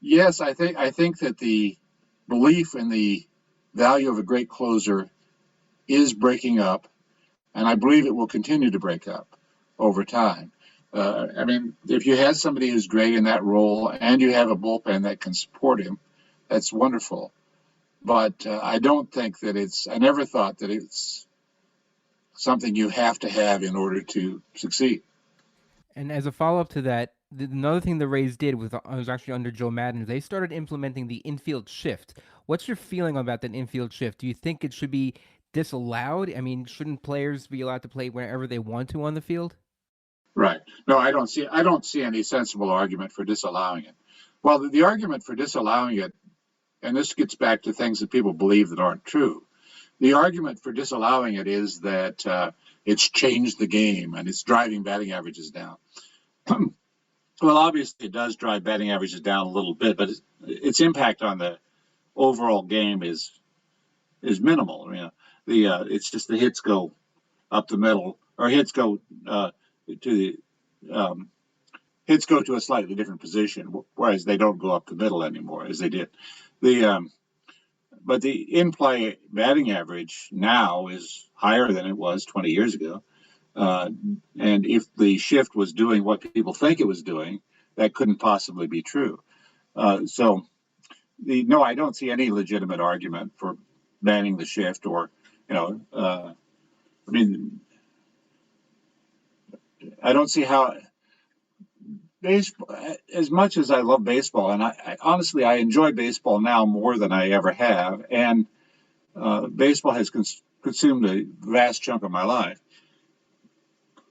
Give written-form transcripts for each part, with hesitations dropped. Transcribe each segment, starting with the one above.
Yes, I think that the belief in the value of a great closer is breaking up, and I believe it will continue to break up over time. I mean, if you have somebody who's great in that role and you have a bullpen that can support him, that's wonderful. But I don't think that I never thought that it's something you have to have in order to succeed. And as a follow-up to that, another thing the Rays did was actually under Joe Madden. They started implementing the infield shift. What's your feeling about that infield shift? Do you think it should be disallowed? I mean, shouldn't players be allowed to play wherever they want to on the field? Right. No, I don't see any sensible argument for disallowing it. Well, the argument for disallowing it, and this gets back to things that people believe that aren't true. The argument for disallowing it is that it's changed the game and it's driving batting averages down. Well, obviously, it does drive batting averages down a little bit, but its impact on the overall game is minimal. You know, it's just the hits go up the middle, or to the um, hits go to a slightly different position, whereas they don't go up the middle anymore as they did. The But the in-play batting average now is higher than it was 20 years ago. Uh, and if the shift was doing what people think it was doing, that couldn't possibly be true. So, no, I don't see any legitimate argument for banning the shift, or, you know, I mean, I don't see how baseball, as much as I love baseball, and I honestly, I enjoy baseball now more than I ever have. And baseball has consumed a vast chunk of my life.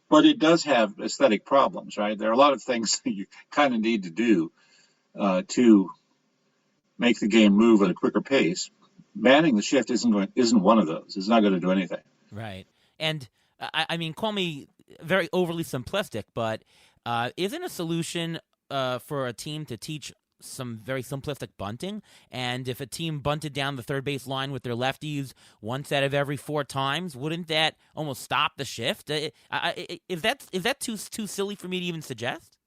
But it does have aesthetic problems, right? There are a lot of things that you kind of need to do to make the game move at a quicker pace. Banning the shift isn't one of those. It's not going to do anything. Right. And I mean, call me very overly simplistic, but isn't a solution for a team to teach some very simplistic bunting? And if a team bunted down the third base line with their lefties once out of every 4 times, wouldn't that almost stop the shift? Is that too silly for me to even suggest?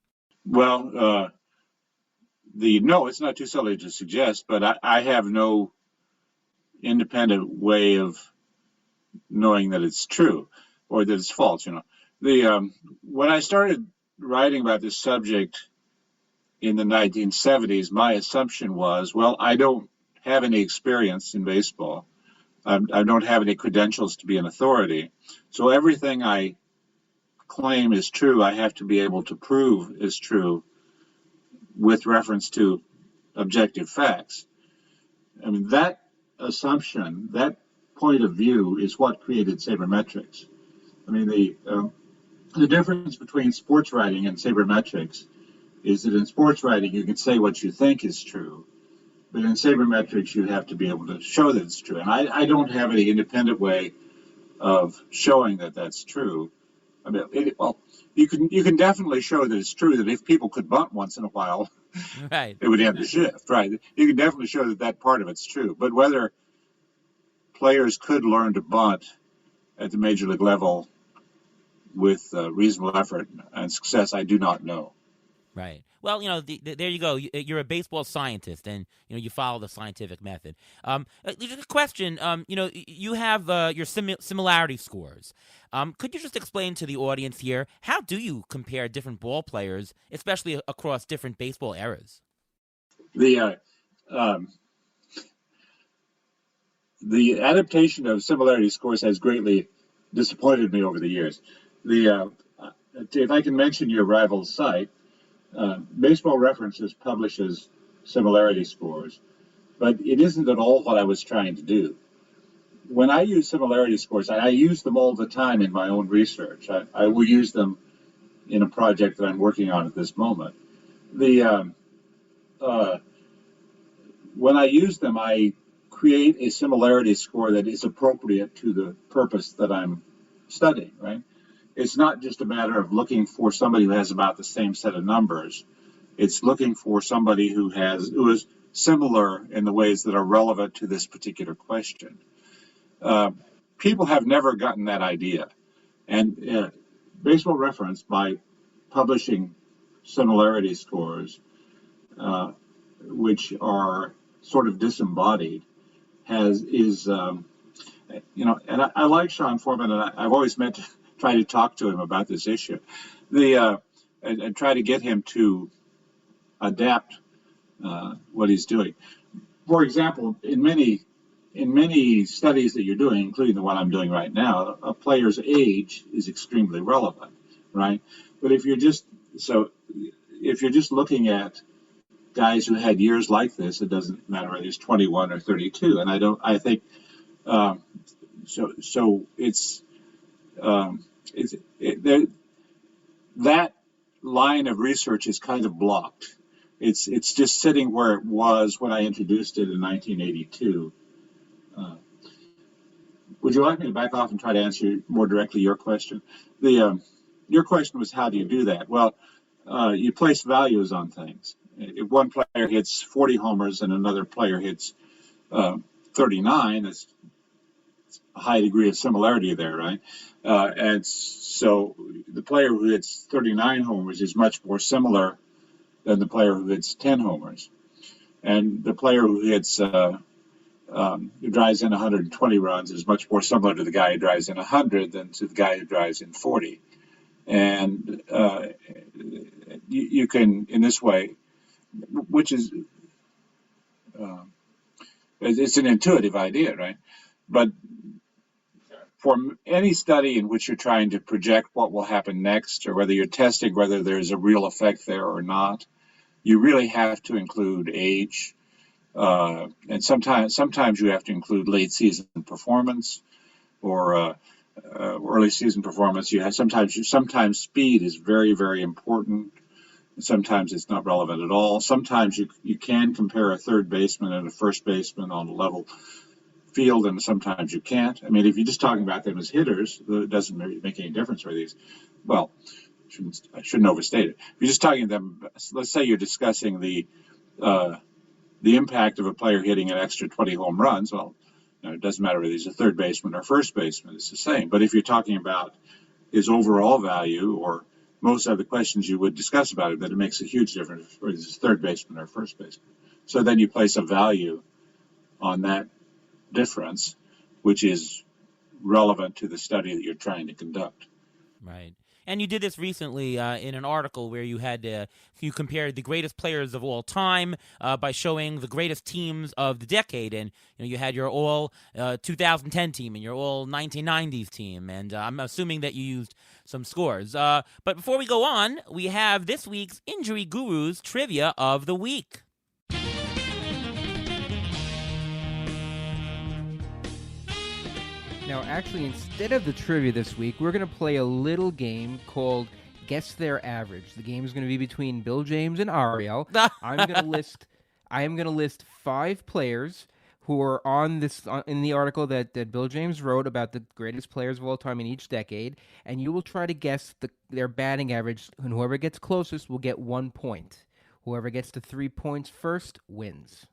Well, no, it's not too silly to suggest, but I have no independent way of knowing that it's true or that it's false. You know, when I started writing about this subject in the 1970s, my assumption was, well, I don't have any experience in baseball. I don't have any credentials to be an authority. So everything I claim is true, I have to be able to prove is true with reference to objective facts. I mean, that assumption, that point of view is what created sabermetrics. I mean, the difference between sports writing and sabermetrics is that in sports writing, you can say what you think is true, but in sabermetrics, you have to be able to show that it's true. And I don't have any independent way of showing that that's true. I mean, you can definitely show that it's true that if people could bunt once in a while, Right. it would end the shift, right? You can definitely show that that part of it's true. But whether players could learn to bunt at the major league level with reasonable effort and success, I do not know. Right. Well, there you go. You're a baseball scientist, and you follow the scientific method. There's a question. You have your similarity scores. Could you just explain to the audience here, how do you compare different ball players, especially across different baseball eras? The adaptation of similarity scores has greatly disappointed me over the years. If I can mention your rival's site, Baseball References publishes similarity scores, but it isn't at all what I was trying to do. When I use similarity scores, I use them all the time in my own research. I will use them in a project that I'm working on at this moment. When I use them, I create a similarity score that is appropriate to the purpose that I'm studying, right? It's not just a matter of looking for somebody who has about the same set of numbers. It's looking for somebody who is similar in the ways that are relevant to this particular question. People have never gotten that idea. And Baseball Reference, by publishing similarity scores, which are sort of disembodied, and I like Sean Foreman, and I've always meant to try to talk to him about this issue, and try to get him to adapt what he's doing. For example, in many studies that you're doing, including the one I'm doing right now, a player's age is extremely relevant, right? But if you're just looking at guys who had years like this, it doesn't matter whether he's 21 or 32. And I think that line of research is kind of blocked. It's just sitting where it was when I introduced it in 1982. Would you like me to back off and try to answer more directly your question? Your question was, how do you do that? Well, you place values on things. If one player hits 40 homers and another player hits 39, that's a high degree of similarity there, right? And so the player who hits 39 homers is much more similar than the player who hits 10 homers. And the player who drives in 120 runs is much more similar to the guy who drives in 100 than to the guy who drives in 40. And you can, in this way, which is, it's an intuitive idea, right? But for any study in which you're trying to project what will happen next, or whether you're testing whether there's a real effect there or not, you really have to include age. And sometimes you have to include late season performance or early season performance. Sometimes speed is very, very important. Sometimes it's not relevant at all. Sometimes you can compare a third baseman and a first baseman on a level field, and sometimes you can't. I mean, if you're just talking about them as hitters, it doesn't make any difference whether these. Well, I shouldn't overstate it. If you're just talking to them, let's say you're discussing the impact of a player hitting an extra 20 home runs. Well, it doesn't matter whether he's a third baseman or first baseman; it's the same. But if you're talking about his overall value or most other questions you would discuss about it, that it makes a huge difference whether he's a third baseman or first baseman. So then you place a value on that difference, which is relevant to the study that you're trying to conduct. Right. And you did this recently in an article where you compared the greatest players of all time by showing the greatest teams of the decade, and you had your all 2010 team and your all 1990s team, and I'm assuming that you used some scores. But before we go on, we have this week's Injury Gurus Trivia of the Week. Now, actually, instead of the trivia this week, we're going to play a little game called Guess Their Average. The game is going to be between Bill James and Ariel. I am going to list 5 players who are in the article that Bill James wrote about the greatest players of all time in each decade, and you will try to guess their batting average, and whoever gets closest will get 1 point. Whoever gets to 3 points first wins.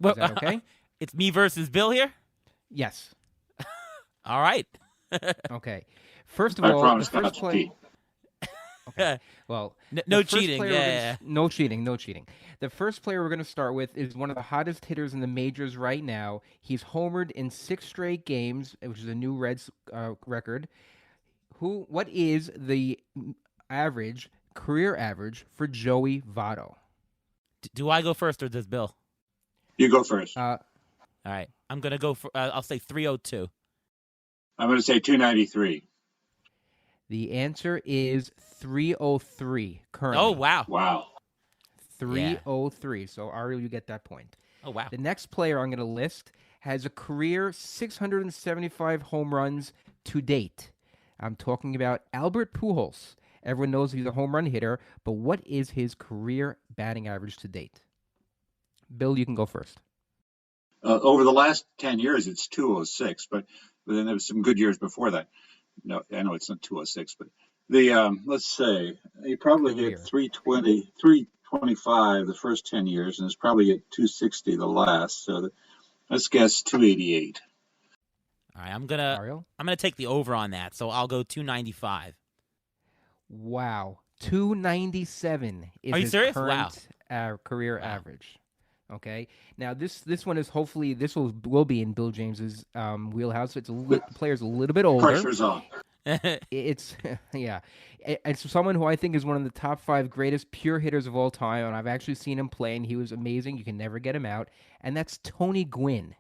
Is that okay? It's me versus Bill here? Yes. All right. Okay. First of all, the first play. Okay. Well, no cheating. Yeah. No cheating. No cheating. The first player we're going to start with is one of the hottest hitters in the majors right now. He's homered in 6 straight games, which is a new Reds record. What is the career average for Joey Votto? Do I go first or does Bill? You go first. All right. I'm going to go for. I'll say 302. I'm going to say 293. The answer is 303 currently. Oh, wow. Wow. 303. So, Ariel, you get that point. Oh, wow. The next player I'm going to list has a career 675 home runs to date. I'm talking about Albert Pujols. Everyone knows he's a home run hitter, but what is his career batting average to date? Bill, you can go first. Over the last 10 years, it's 206, but then there was some good years before that. No, I know it's not 206, but let's say he probably hit 320, 325 the first 10 years, and it's probably hit 260 the last. So let's guess 288. All right, I'm gonna take the over on that, so I'll go 295. Wow, 297 is Are you his serious? current career average. Okay. Now this one is hopefully this will be in Bill James's wheelhouse. It's player's a little bit older. Pressure's on. It's yeah, it's someone who I think is one of the top 5 greatest pure hitters of all time, and I've actually seen him play, and he was amazing. You can never get him out, and that's Tony Gwynn.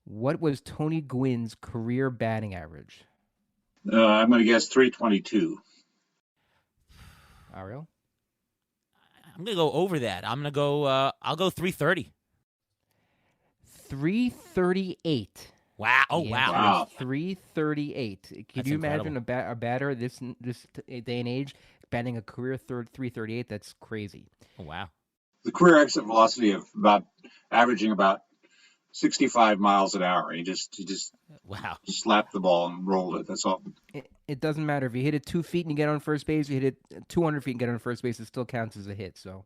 What was Tony Gwynn's career batting average? I'm going to guess 322. Ariel? I'm gonna go over that. I'm gonna go. I'll go 330. 338. Wow! Oh The wow! answer Wow. is 338. Can That's you imagine incredible. a batter this day and age batting a career 338? That's crazy. Oh, wow! The career exit velocity of averaging about 65 miles an hour. He just Wow! slapped the ball and rolled it. That's all. It doesn't matter if you hit it 2 feet and you get on first base. You hit it 200 feet and get on first base. It still counts as a hit. So,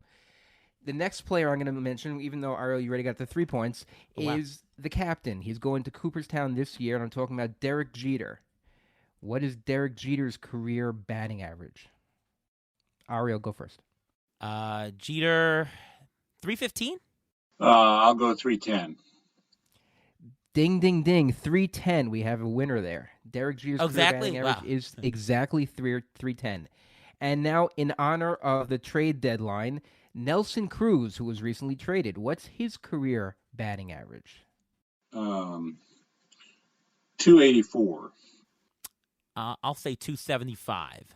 the next player I'm going to mention, even though Ariel, you already got the 3 points, Oh, wow. is the captain. He's going to Cooperstown this year, and I'm talking about Derek Jeter. What is Derek Jeter's career batting average? Ariel, go first. Jeter, 315. I'll go 310. Ding, ding, ding. 310. We have a winner there. Derek Jeter's Exactly. career batting average Wow. is exactly 310. And now, in honor of the trade deadline, Nelson Cruz, who was recently traded, what's his career batting average? 284. I'll say 275.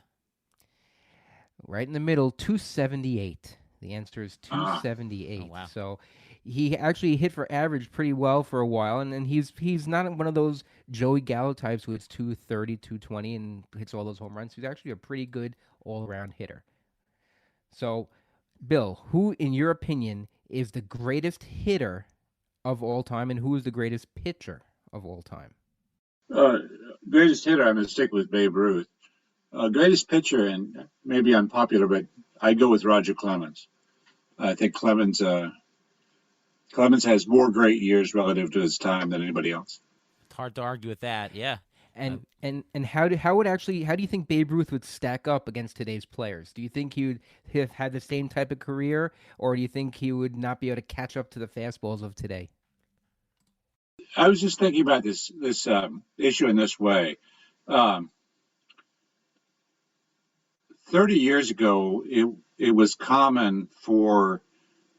Right in the middle, 278. The answer is 278. Oh, wow. So he actually hit for average pretty well for a while, and he's not one of those Joey Gallo types who hits 230, 220 and hits all those home runs. He's actually a pretty good all-around hitter. So, Bill, who, in your opinion, is the greatest hitter of all time, and who is the greatest pitcher of all time? Greatest hitter, I'm going to stick with Babe Ruth. Greatest pitcher, and maybe unpopular, but I go with Roger Clemens. I think Clemens has more great years relative to his time than anybody else. It's hard to argue with that. Yeah. And how do you think Babe Ruth would stack up against today's players? Do you think he would have had the same type of career, or do you think he would not be able to catch up to the fastballs of today? I was just thinking about this issue in this way. 30 years ago, it was common for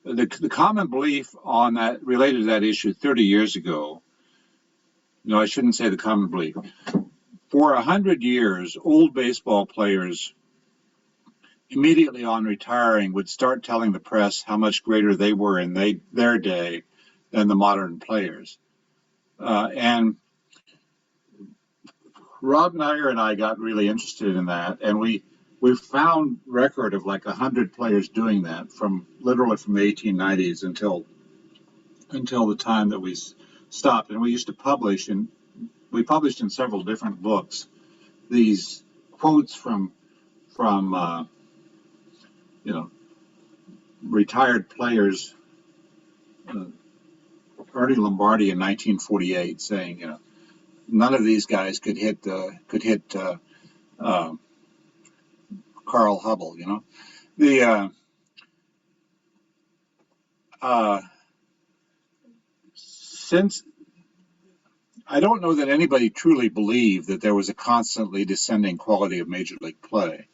the common belief on that related to that issue 30 years ago. No, I shouldn't say the common belief. For 100 years, old baseball players immediately on retiring would start telling the press how much greater they were in their day than the modern players. And Rob Nair and I got really interested in that, and we found record of like 100 players doing that literally from the 1890s until the time that we stopped. And we used to published in several different books these quotes from retired players. Ernie Lombardi in 1948 saying, none of these guys could hit Carl Hubble. Since I don't know that anybody truly believed that there was a constantly descending quality of Major League play,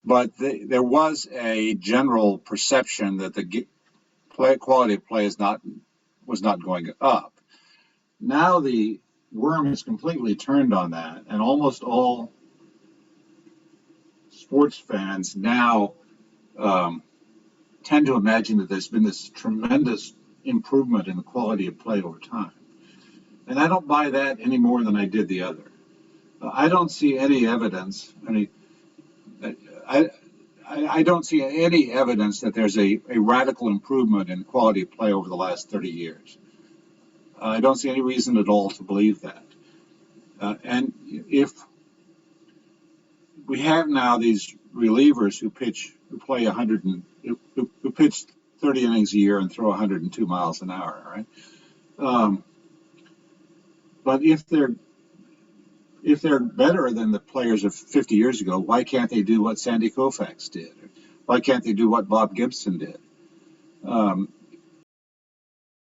but there was a general perception that the quality of play was not going up. Now the worm is completely turned on that, and almost all sports fans now tend to imagine that there's been this tremendous improvement in the quality of play over time. And I don't buy that any more than I did the other. I don't see any evidence. I don't see any evidence that there's a radical improvement in quality of play over the last 30 years. I don't see any reason at all to believe that. And if we have now these relievers who play 100 who pitch 30 innings a year and throw 102 miles an hour, right? But if they're better than the players of 50 years ago, why can't they do what Sandy Koufax did? Why can't they do what Bob Gibson did?